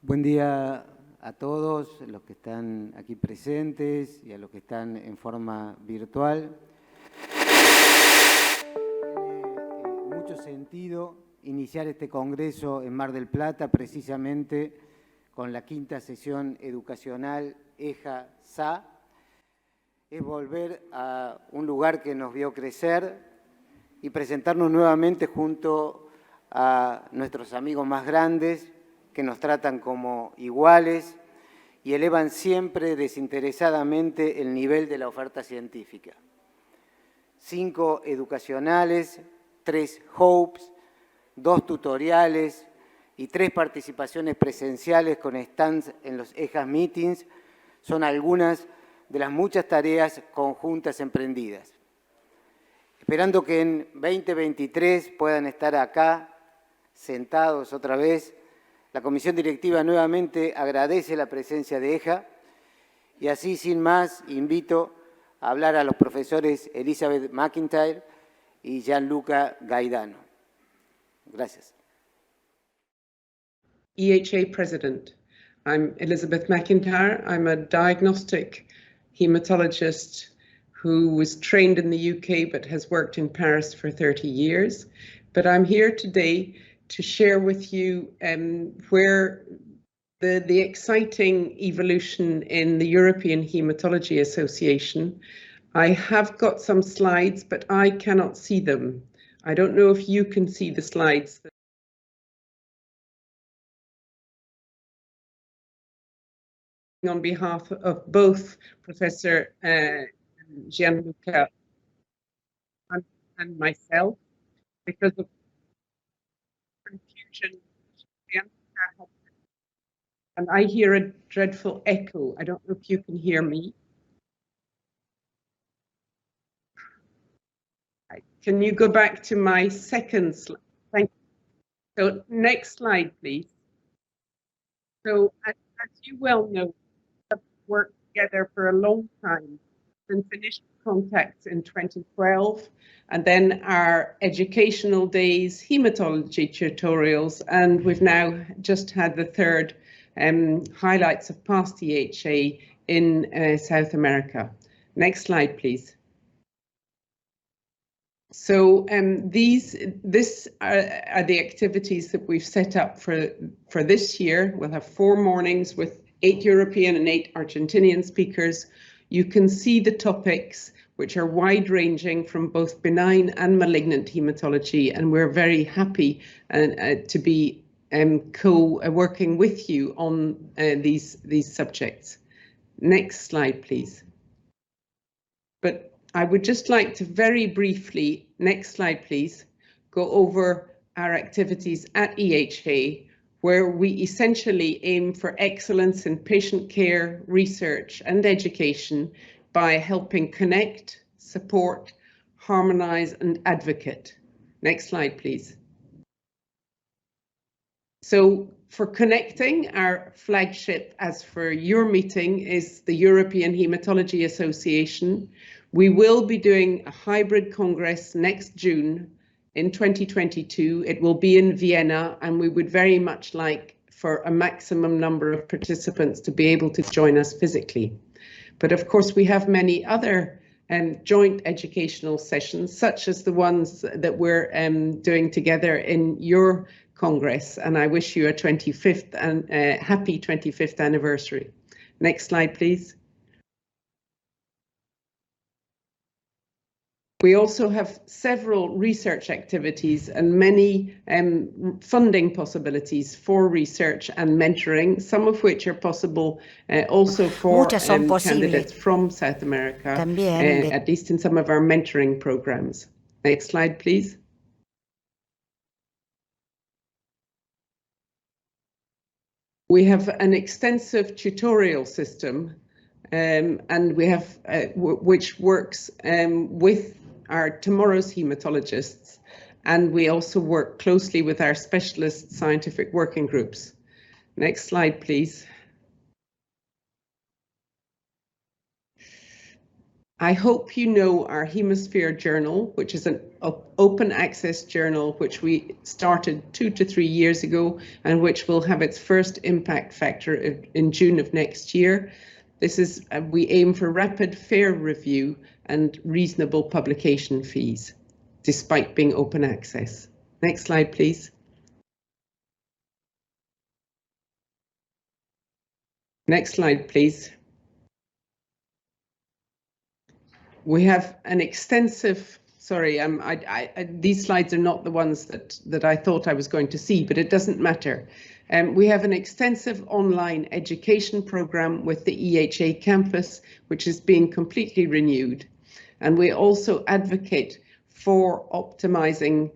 Buen día a todos los que están aquí presentes y a los que están en forma virtual. Tiene mucho sentido iniciar este congreso en Mar del Plata precisamente con la quinta sesión educacional Eha-Sah. Es volver a un lugar que nos vio crecer y presentarnos nuevamente junto a nuestros amigos más grandes, que nos tratan como iguales y elevan siempre desinteresadamente el nivel de la oferta científica. 5 educacionales, 3 Hopes, 2 tutoriales y 3 participaciones presenciales con stands en los Eha Meetings son algunas de las muchas tareas conjuntas emprendidas. Esperando que en 2023 puedan estar acá, sentados otra vez. La Comisión Directiva nuevamente agradece la presencia de Eha y así, sin más, invito a hablar a los profesores Elizabeth Macintyre y Gianluca Gaidano. Gracias. EHA President. I'm Elizabeth Macintyre. I'm a diagnostic hematologist who was trained in the UK but has worked in Paris for 30 years. But I'm here today to share with you where the exciting evolution in the European Hematology Association. I have got some slides, but I cannot see them. I don't know if you can see the slides. On behalf of both Professor Gianluca and myself, because of confusion, and I hear a dreadful echo. I don't know if you can hear me. Can you go back to my second slide? Thank you. So next slide, please. So as you well know, we have worked together for a long time and finished contacts in 2012, and then our educational days, hematology tutorials, and we've now just had the third highlights of past EHA in South America. Next slide, please. So these are the activities that we've set up for this year. We'll have 4 mornings with 8 European and 8 Argentinian speakers. You can see the topics, which are wide-ranging from both benign and malignant hematology, and we're very happy to be co-working with you on these subjects. Next slide, please. But I would just like to very briefly, next slide please, go over our activities at EHA, where we essentially aim for excellence in patient care, research and education by helping connect, support, harmonise and advocate. Next slide please. So for connecting, our flagship, as for your meeting, is the European Hematology Association. We will be doing a hybrid congress next June in 2022. It will be in Vienna, and we would very much like for a maximum number of participants to be able to join us physically. But of course, we have many other joint educational sessions, such as the ones that we're doing together in your Congress, and I wish you a 25th and happy 25th anniversary. Next slide, please. We also have several research activities and many funding possibilities for research and mentoring, some of which are possible also for candidates from South America, at least in some of our mentoring programs. Next slide, please. We have an extensive tutorial system, and we have which works with our tomorrow's hematologists, and we also work closely with our specialist scientific working groups. Next slide, please. I hope you know our Hemisphere Journal, which is an open access journal which we started 2 to 3 years ago and which will have its first impact factor in June of next year. This is, we aim for rapid, fair review and reasonable publication fees, despite being open access. Next slide, please. Next slide, please. We have an extensive, sorry, these slides are not the ones that I thought I was going to see, but it doesn't matter. We have an extensive online education program with the EHA campus, which is being completely renewed. And we also advocate for optimizing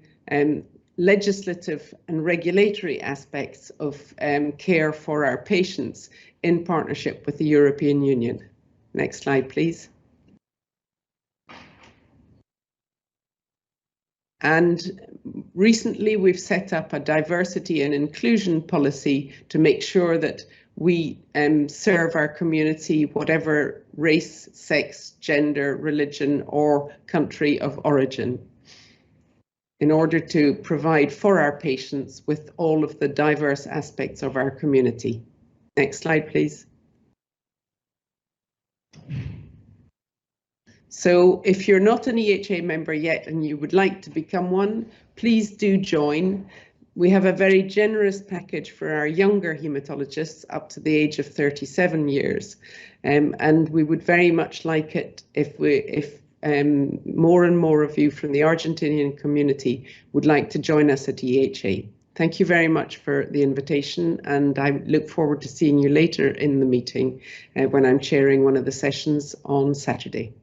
legislative and regulatory aspects of care for our patients in partnership with the European Union. Next slide, please. And recently we've set up a diversity and inclusion policy to make sure that we serve our community, whatever race, sex, gender, religion, or country of origin, in order to provide for our patients with all of the diverse aspects of our community. Next slide, please. So if you're not an EHA member yet and you would like to become one, please do join. We have a very generous package for our younger haematologists up to the age of 37 years. And we would very much like it if more and more of you from the Argentinian community would like to join us at EHA. Thank you very much for the invitation, and I look forward to seeing you later in the meeting when I'm chairing one of the sessions on Saturday.